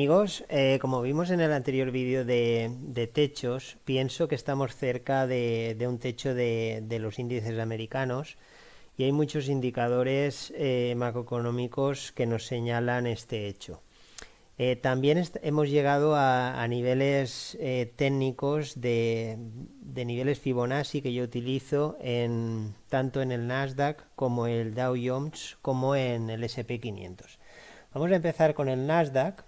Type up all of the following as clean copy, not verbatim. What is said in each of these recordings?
amigos, como vimos en el anterior vídeo de techos, pienso que estamos cerca de un techo de los índices americanos y hay muchos indicadores macroeconómicos que nos señalan este hecho. También hemos llegado a niveles técnicos de niveles Fibonacci que yo utilizo tanto en el Nasdaq como el Dow Jones como en el S&P 500. Vamos a empezar con el Nasdaq,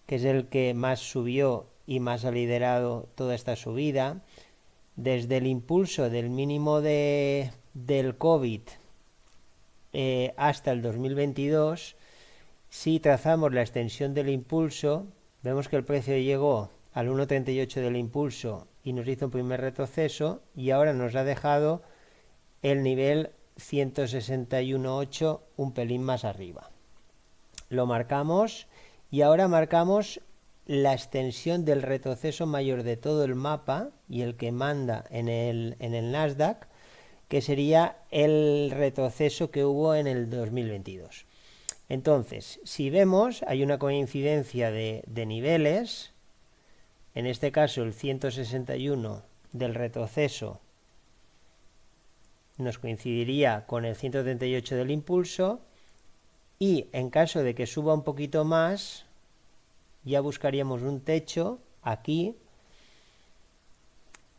que es el que más subió y más ha liderado toda esta subida. Desde el impulso del mínimo del COVID hasta el 2022, si trazamos la extensión del impulso, vemos que el precio llegó al 1,38 del impulso y nos hizo un primer retroceso y ahora nos ha dejado el nivel 161,8 un pelín más arriba. Lo marcamos y ahora marcamos la extensión del retroceso mayor de todo el mapa y el que manda en el Nasdaq, que sería el retroceso que hubo en el 2022. Entonces, si vemos, hay una coincidencia de niveles, en este caso el 161 del retroceso nos coincidiría con el 138 del impulso, y en caso de que suba un poquito más, ya buscaríamos un techo aquí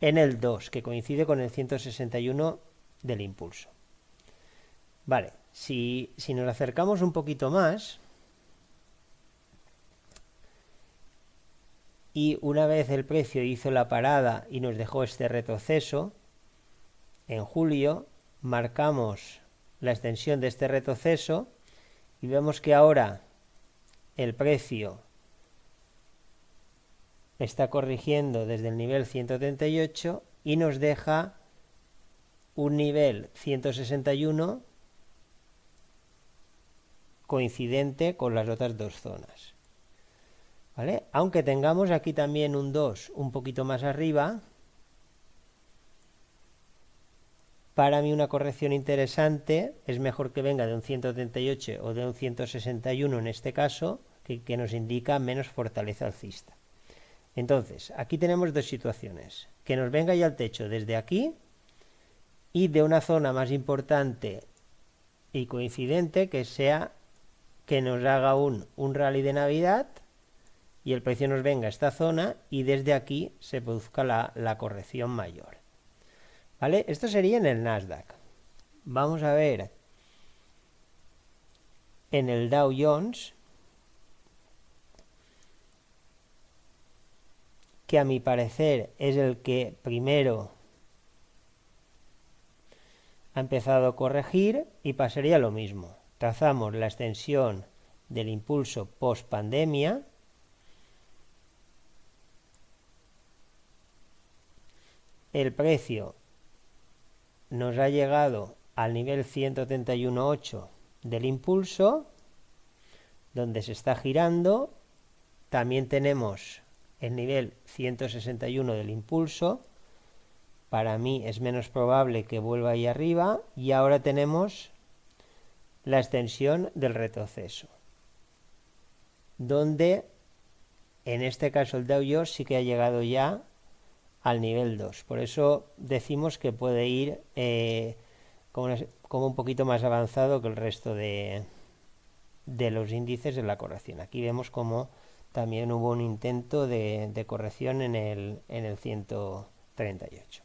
en el 2, que coincide con el 161 del impulso. Vale, si nos acercamos un poquito más, y una vez el precio hizo la parada y nos dejó este retroceso, en julio marcamos la extensión de este retroceso y vemos que ahora el precio está corrigiendo desde el nivel 138 y nos deja un nivel 161 coincidente con las otras dos zonas. ¿Vale? Aunque tengamos aquí también un 2 un poquito más arriba, para mí una corrección interesante es mejor que venga de un 138 o de un 161 en este caso, que nos indica menos fortaleza alcista. Entonces, aquí tenemos dos situaciones: que nos venga ya el techo desde aquí y de una zona más importante y coincidente, que sea que nos haga un rally de Navidad y el precio nos venga a esta zona y desde aquí se produzca la corrección mayor. ¿Vale? Esto sería en el Nasdaq. Vamos a ver en el Dow Jones, que a mi parecer es el que primero ha empezado a corregir, y pasaría lo mismo. Trazamos la extensión del impulso post pandemia, el precio nos ha llegado al nivel 131,8 del impulso, donde se está girando. También tenemos el nivel 161 del impulso. Para mí es menos probable que vuelva ahí arriba, y ahora tenemos la extensión del retroceso, donde en este caso el Dow Jones sí que ha llegado ya al nivel 2. Por eso decimos que puede ir como un poquito más avanzado que el resto de los índices de la corrección. Aquí vemos como también hubo un intento de corrección en el 138.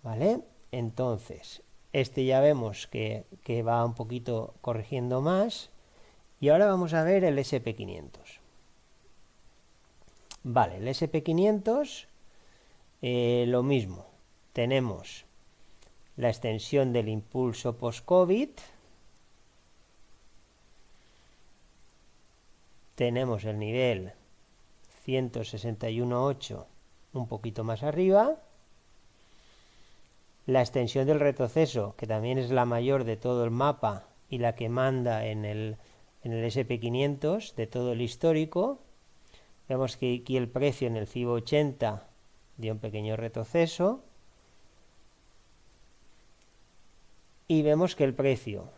¿Vale? Entonces, este ya vemos que va un poquito corrigiendo más. Y ahora vamos a ver el S&P 500. Vale, el S&P 500, lo mismo. Tenemos la extensión del impulso post-COVID. Tenemos el nivel 161,8 un poquito más arriba. La extensión del retroceso, que también es la mayor de todo el mapa y la que manda en el S&P 500 de todo el histórico. Vemos que aquí el precio en el FIBO 80 dio un pequeño retroceso. Y vemos que el precio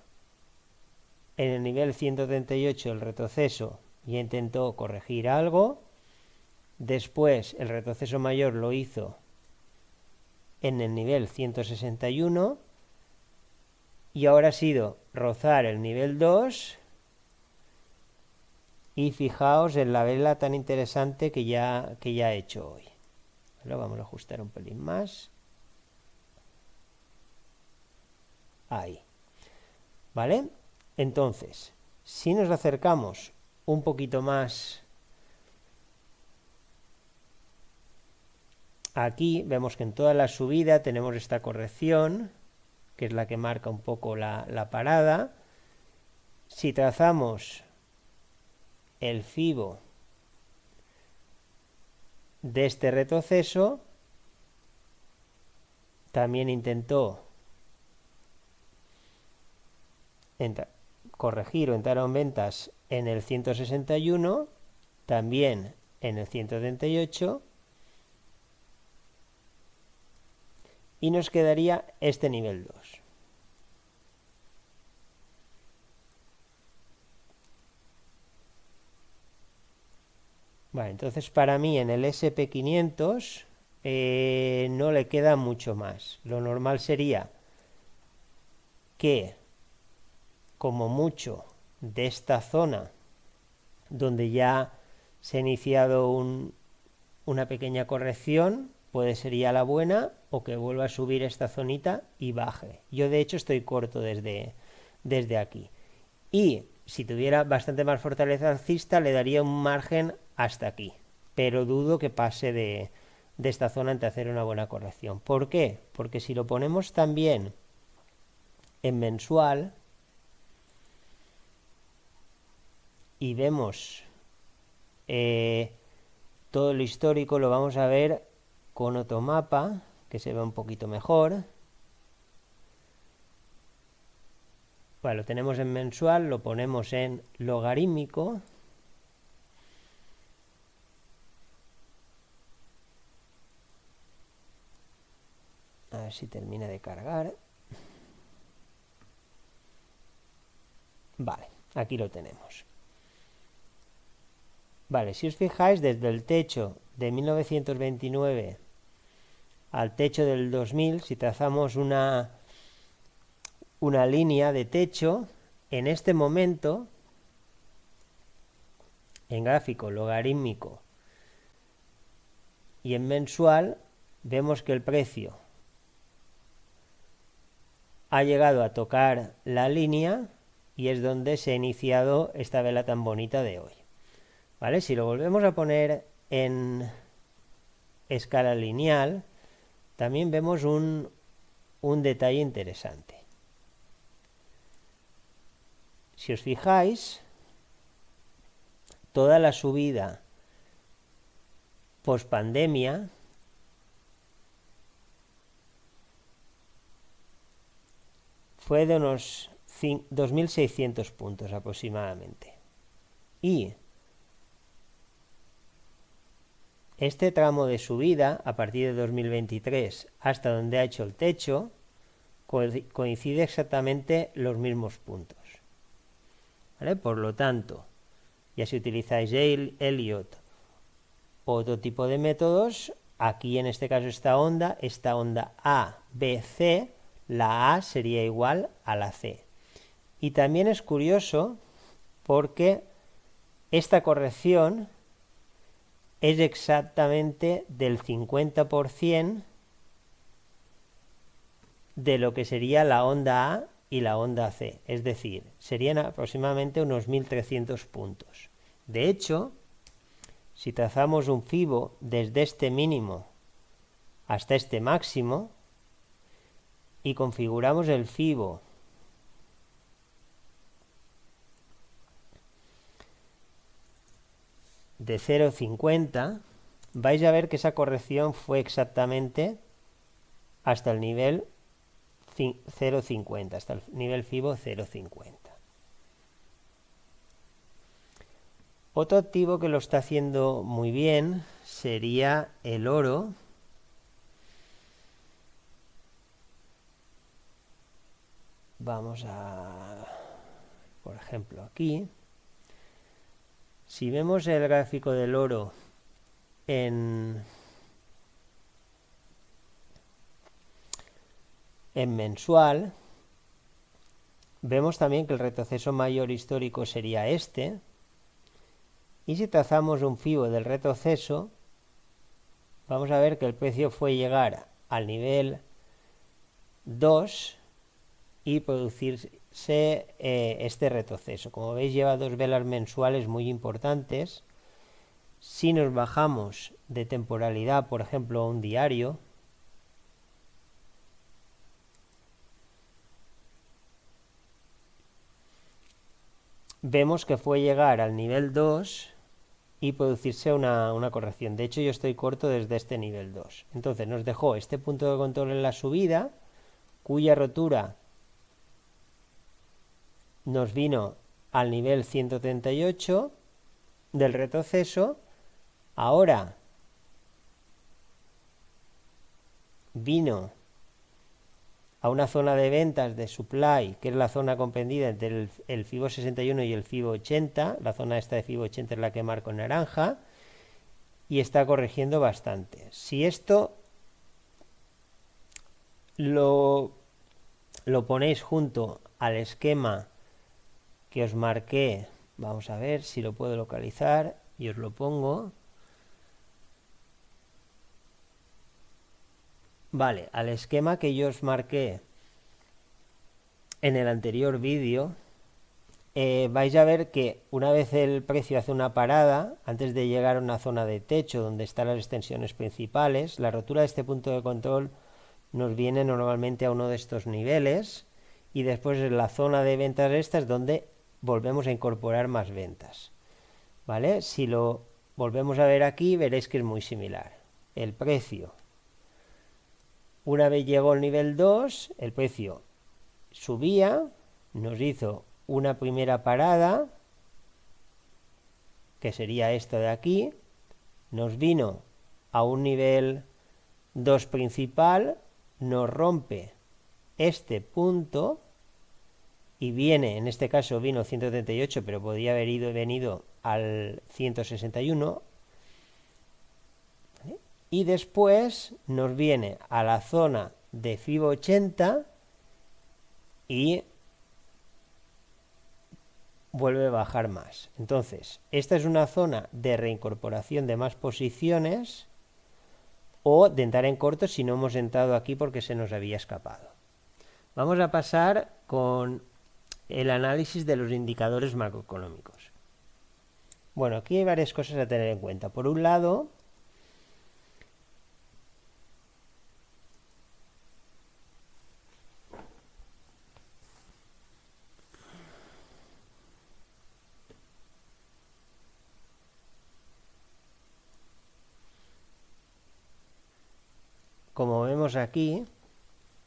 en el nivel 138 el retroceso ya intentó corregir algo. Después el retroceso mayor lo hizo en el nivel 161 y ahora ha sido rozar el nivel 2 y fijaos en la vela tan interesante que ya ha hecho hoy. Lo vamos a ajustar un pelín más. Ahí. ¿Vale? Entonces, si nos acercamos un poquito más aquí, vemos que en toda la subida tenemos esta corrección, que es la que marca un poco la parada. Si trazamos el FIBO de este retroceso, también intentó corregir o entrar en ventas en el 161, también en el 138, y nos quedaría este nivel 2. Vale, entonces para mí en el SP500 no le queda mucho más. Lo normal sería que, como mucho, de esta zona donde ya se ha iniciado una pequeña corrección, puede ser ya la buena, o que vuelva a subir esta zonita y baje. Yo de hecho estoy corto desde aquí. Y si tuviera bastante más fortaleza alcista, le daría un margen hasta aquí. Pero dudo que pase de esta zona antes de hacer una buena corrección. ¿Por qué? Porque si lo ponemos también en mensual y vemos todo lo histórico, lo vamos a ver con otro mapa que se ve un poquito mejor. Bueno, lo tenemos en mensual, lo ponemos en logarítmico. A ver si termina de cargar. Vale, aquí lo tenemos. Vale, si os fijáis, desde el techo de 1929 al techo del 2000, si trazamos una línea de techo, en este momento, en gráfico logarítmico y en mensual, vemos que el precio ha llegado a tocar la línea y es donde se ha iniciado esta vela tan bonita de hoy. ¿Vale? Si lo volvemos a poner en escala lineal, también vemos un detalle interesante. Si os fijáis, toda la subida post pandemia fue de unos 2.600 puntos aproximadamente. Y este tramo de subida, a partir de 2023 hasta donde ha hecho el techo, coincide exactamente los mismos puntos. ¿Vale? Por lo tanto, ya si utilizáis Elliott o otro tipo de métodos, aquí en este caso esta onda A, B, C, la A sería igual a la C. Y también es curioso porque esta corrección es exactamente del 50% de lo que sería la onda A y la onda C, es decir, serían aproximadamente unos 1.300 puntos. De hecho, si trazamos un FIBO desde este mínimo hasta este máximo y configuramos el FIBO de 0,50, vais a ver que esa corrección fue exactamente hasta el nivel 0,50, hasta el nivel FIBO 0,50. Otro activo que lo está haciendo muy bien sería el oro. Vamos a, por ejemplo, aquí. Si vemos el gráfico del oro en mensual, vemos también que el retroceso mayor histórico sería este, y si trazamos un FIBO del retroceso, vamos a ver que el precio fue llegar al nivel 2 y producirse este retroceso. Como veis, lleva dos velas mensuales muy importantes. Si nos bajamos de temporalidad, por ejemplo, a un diario, vemos que fue llegar al nivel 2 y producirse una corrección. De hecho, yo estoy corto desde este nivel 2. Entonces nos dejó este punto de control en la subida, cuya rotura nos vino al nivel 138 del retroceso. Ahora vino a una zona de ventas de supply, que es la zona comprendida entre el FIBO 61 y el FIBO 80. La zona esta de FIBO 80 es la que marco en naranja, y está corrigiendo bastante. Si esto lo ponéis junto al esquema que os marqué, vamos a ver si lo puedo localizar y os lo pongo. Vale, al esquema que yo os marqué en el anterior vídeo, vais a ver que una vez el precio hace una parada, antes de llegar a una zona de techo donde están las extensiones principales, la rotura de este punto de control nos viene normalmente a uno de estos niveles, y después en la zona de ventas esta es donde volvemos a incorporar más ventas. ¿Vale? Si lo volvemos a ver aquí, veréis que es muy similar. El precio, una vez llegó al nivel 2, el precio subía, nos hizo una primera parada, que sería esta de aquí, nos vino a un nivel 2 principal, nos rompe este punto y viene, en este caso vino 138, pero podría haber venido al 161, ¿vale? Y después nos viene a la zona de FIBO 80 y vuelve a bajar más. Entonces, esta es una zona de reincorporación de más posiciones o de entrar en corto si no hemos entrado aquí porque se nos había escapado. Vamos a pasar con el análisis de los indicadores macroeconómicos. Bueno, aquí hay varias cosas a tener en cuenta. Por un lado, como vemos aquí,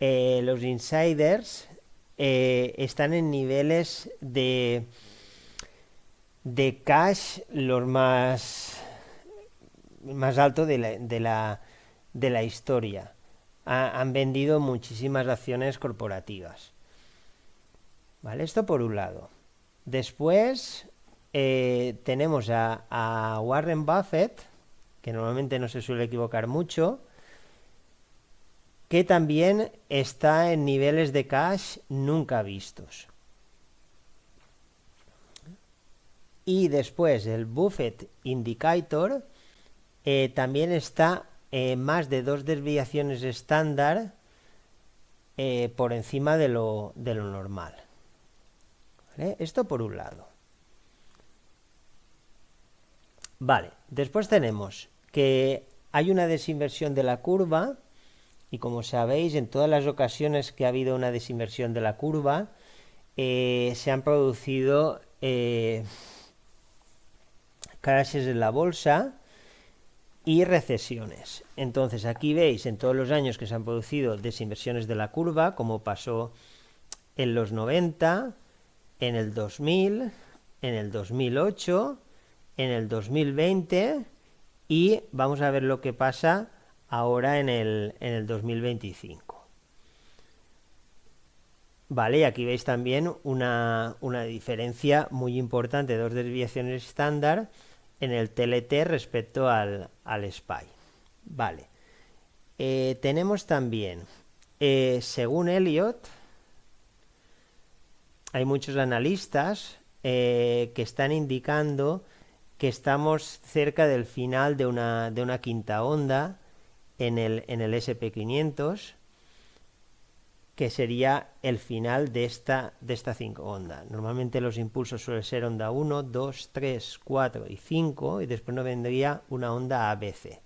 los insiders están en niveles de cash los más altos de la historia. Han vendido muchísimas acciones corporativas. ¿Vale? Esto por un lado. Después tenemos a Warren Buffett, que normalmente no se suele equivocar mucho, que también está en niveles de cash nunca vistos. Y después el Buffett Indicator también está más de 2 desviaciones estándar por encima de lo normal. ¿Vale? Esto por un lado. Vale, después tenemos que hay una desinversión de la curva, y como sabéis, en todas las ocasiones que ha habido una desinversión de la curva, se han producido crashes en la bolsa y recesiones. Entonces aquí veis en todos los años que se han producido desinversiones de la curva, como pasó en los 90, en el 2000, en el 2008, en el 2020, y vamos a ver lo que pasa ahora en el 2025. Vale, y aquí veis también una diferencia muy importante, dos desviaciones estándar en el TLT respecto al SPY. Vale. Tenemos también, según Elliot, hay muchos analistas que están indicando que estamos cerca del final de una quinta onda en el SP500, que sería el final de esta 5 onda. Normalmente los impulsos suelen ser onda 1, 2, 3, 4 y 5, y después nos vendría una onda ABC.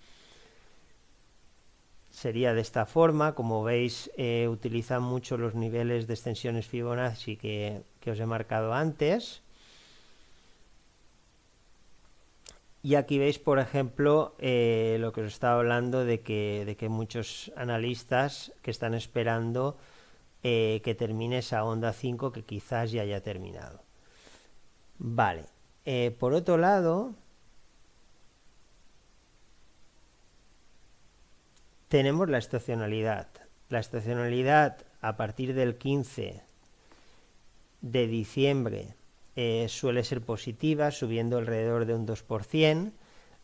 Sería de esta forma. Como veis, utilizan mucho los niveles de extensiones Fibonacci que os he marcado antes. Y aquí veis, por ejemplo, lo que os estaba hablando de que muchos analistas que están esperando que termine esa onda 5 que quizás ya haya terminado. Vale. Por otro lado, tenemos la estacionalidad. La estacionalidad a partir del 15 de diciembre suele ser positiva, subiendo alrededor de un 2%.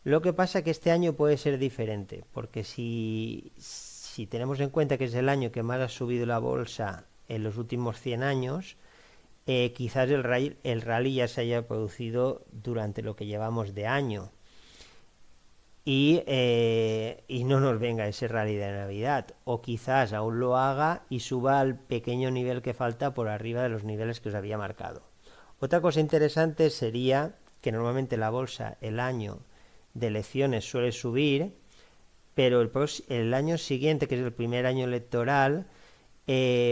Lo que pasa que este año puede ser diferente, porque si tenemos en cuenta que es el año que más ha subido la bolsa en los últimos 100 años, quizás el rally ya se haya producido durante lo que llevamos de año. Y no nos venga ese rally de Navidad, o quizás aún lo haga y suba al pequeño nivel que falta por arriba de los niveles que os había marcado. Otra cosa interesante sería que normalmente la bolsa el año de elecciones suele subir, pero el año siguiente, que es el primer año electoral,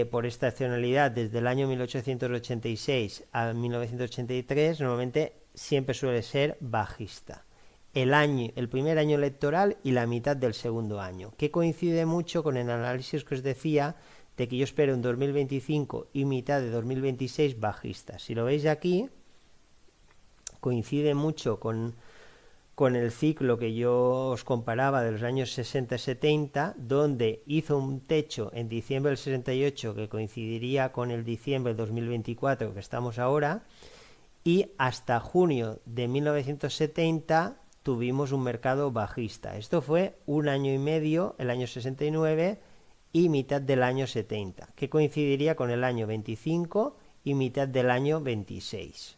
por estacionalidad desde el año 1886 a 1983, normalmente siempre suele ser bajista. El primer año electoral y la mitad del segundo año, que coincide mucho con el análisis que os decía de que yo espero en 2025 y mitad de 2026 bajistas. Si lo veis aquí, coincide mucho con el ciclo que yo os comparaba de los años 60-70, donde hizo un techo en diciembre del 68 que coincidiría con el diciembre del 2024 que estamos ahora, y hasta junio de 1970 tuvimos un mercado bajista. Esto fue un año y medio, el año 69 y mitad del año 70, que coincidiría con el año 25 y mitad del año 26.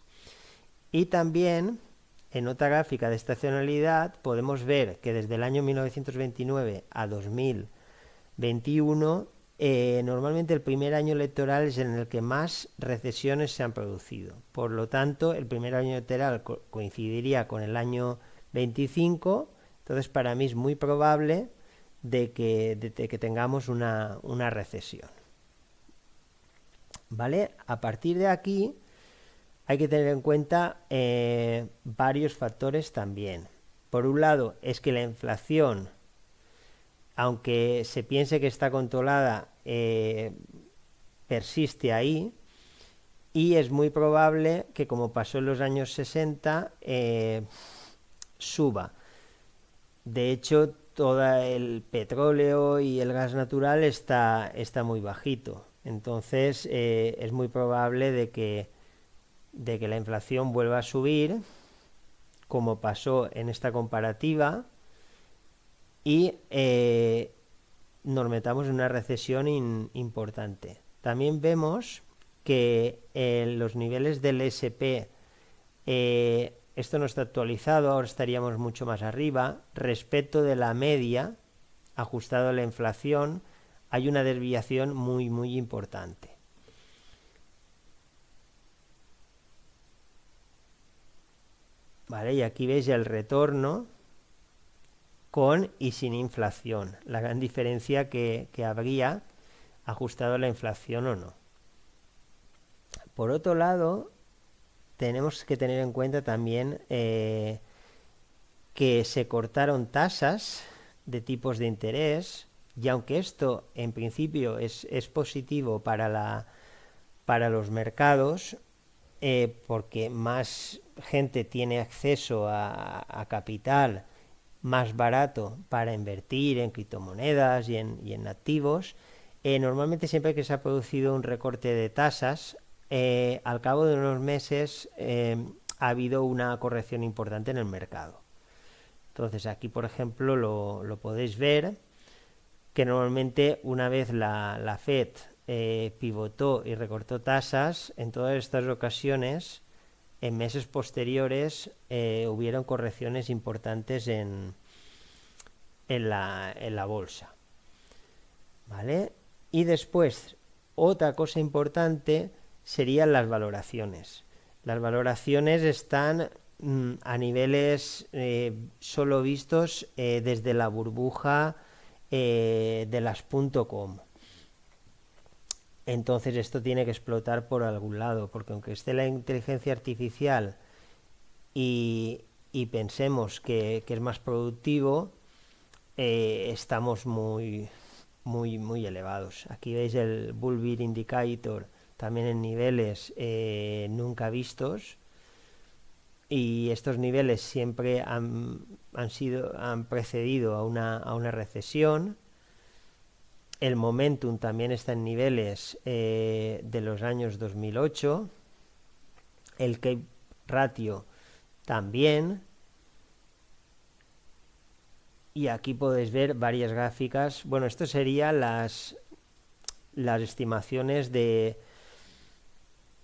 Y también en otra gráfica de estacionalidad podemos ver que desde el año 1929 a 2021 normalmente el primer año electoral es en el que más recesiones se han producido. Por lo tanto, el primer año electoral coincidiría con el año 25, entonces para mí es muy probable de que tengamos una recesión. ¿Vale? A partir de aquí hay que tener en cuenta varios factores también. Por un lado, es que la inflación, aunque se piense que está controlada, persiste ahí, y es muy probable que, como pasó en los años 60, suba. De hecho, todo el petróleo y el gas natural está muy bajito. Entonces, es muy probable de que la inflación vuelva a subir, como pasó en esta comparativa, y nos metamos en una recesión importante. También vemos que los niveles del SP, esto no está actualizado, ahora estaríamos mucho más arriba, respecto de la media, ajustado a la inflación, hay una desviación muy importante. Vale, y aquí veis el retorno con y sin inflación, la gran diferencia que habría ajustado a la inflación o no. Por otro lado, tenemos que tener en cuenta también que se cortaron tasas de tipos de interés, y aunque esto en principio es positivo para los mercados, porque más gente tiene acceso a capital más barato para invertir en criptomonedas y en activos, Normalmente siempre que se ha producido un recorte de tasas, al cabo de unos meses ha habido una corrección importante en el mercado. Entonces aquí, por ejemplo, lo podéis ver, que normalmente una vez la Fed pivotó y recortó tasas, en todas estas ocasiones, en meses posteriores, hubieron correcciones importantes en la bolsa. ¿Vale? Y después, otra cosa importante serían las valoraciones. Las valoraciones están a niveles solo vistos desde la burbuja de las .com. Entonces esto tiene que explotar por algún lado, porque aunque esté la inteligencia artificial y pensemos que es más productivo, estamos muy elevados. Aquí veis el Bull Bear Indicator también en niveles nunca vistos, y estos niveles siempre han precedido a una recesión. El momentum también está en niveles de los años 2008. El Cape Ratio también. Y aquí podéis ver varias gráficas. Bueno, esto serían las estimaciones de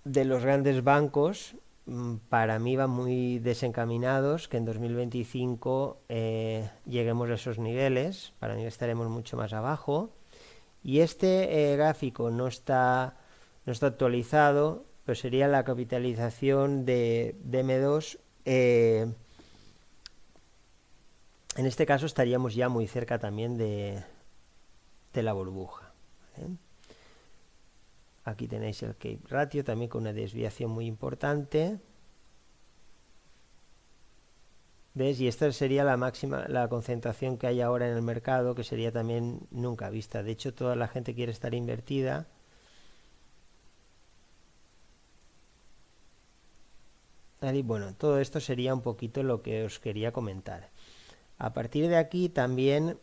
los grandes bancos. Para mí van muy desencaminados, que en 2025 lleguemos a esos niveles. Para mí estaremos mucho más abajo. Y este gráfico no está actualizado, pero sería la capitalización de M2. En este caso estaríamos ya muy cerca también de la burbuja. Aquí tenéis el Cape Ratio también con una desviación muy importante. ¿Ves? Y esta sería la máxima, la concentración que hay ahora en el mercado, que sería también nunca vista. De hecho, toda la gente quiere estar invertida. Y bueno, todo esto sería un poquito lo que os quería comentar. A partir de aquí también,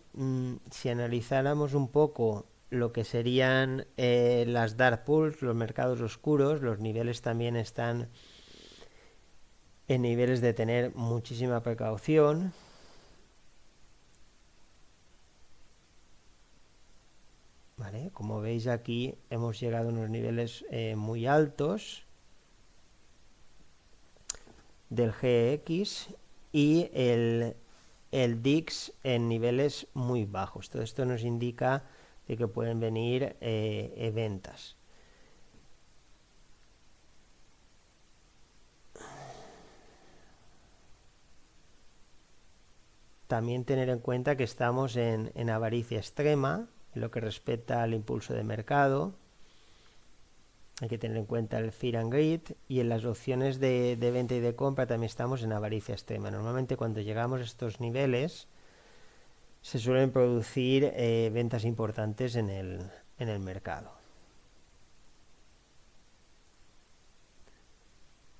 si analizáramos un poco lo que serían las dark pools, los mercados oscuros, los niveles también están en niveles de tener muchísima precaución. ¿Vale? Como veis aquí hemos llegado a unos niveles muy altos del GX y el DIX en niveles muy bajos. Todo esto nos indica de que pueden venir ventas. También tener en cuenta que estamos en avaricia extrema en lo que respecta al impulso de mercado. Hay que tener en cuenta el Fear and Greed, y en las opciones de venta y de compra también estamos en avaricia extrema. Normalmente cuando llegamos a estos niveles se suelen producir ventas importantes en el mercado.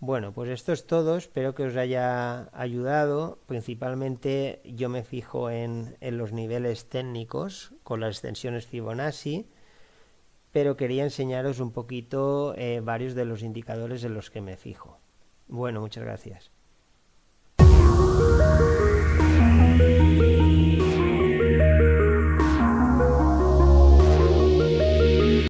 Bueno, pues esto es todo, espero que os haya ayudado. Principalmente yo me fijo en los niveles técnicos con las extensiones Fibonacci, pero quería enseñaros un poquito varios de los indicadores en los que me fijo. Bueno, muchas gracias.